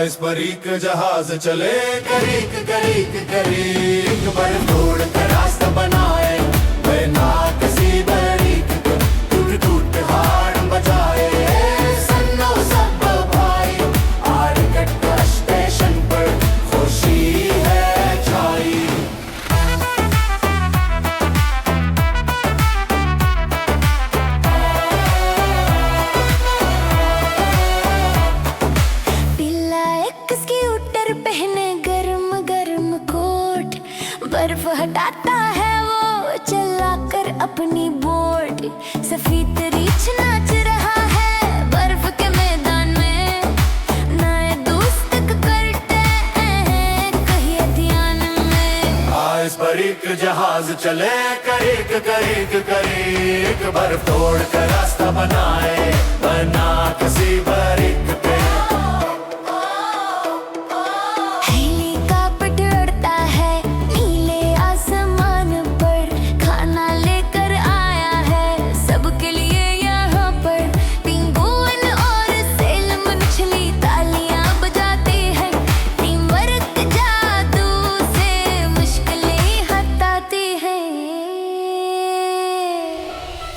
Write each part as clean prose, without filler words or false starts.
इस पर एक जहाज चले, करीक करीक करीक, बर्फ तोड़ कर रास्ता बनाए, बिना किसी बारीक टूट टूट हार्न बजाए। सुनो सब भाई, आरकट स्टेशन पर खुशी है छाई। पहने गरम गरम कोट, बर्फ हटाता है वो चलाकर अपनी बोट। सफेद रीछ नाच रहा है बर्फ के मैदान में, नए दोस्त करते हैं कहिए ध्यान में। इस पर एक जहाज चले, करीक करीक करीक, बर्फ तोड़ कर रास्ता बनाए, बना किसी बारीक पे।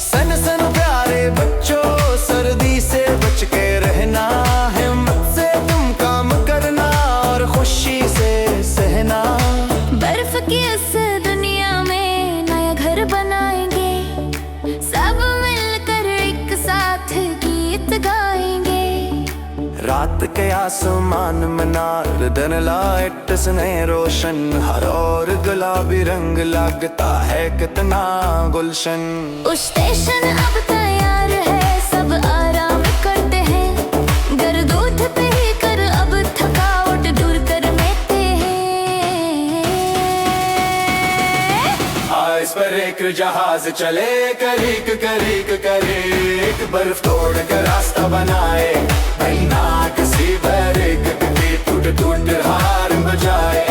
सन सन प्यारे बच्चों, सर्दी से बच के रहना, हिम्मत से तुम काम करना और खुशी से सहना। बर्फ की इस दुनिया में नया घर बनाएंगे, सब मिलकर एक साथ गीत गाएंगे। रात के आसमान में नारदन लाइट से रोशन, हर और गुलाबी रंग लगता है कितना गुलशन। उस स्टेशन अब तैयार है, सब आराम करते हैं, घर दूध पे ही कर अब थकावट दूर कर लेते हैं। इस पर एक जहाज चले, करीक करीक करीक, बर्फ तोड़ कर रास्ता बनाए, बिना किसी बारीक टूट टूट हार बजाए।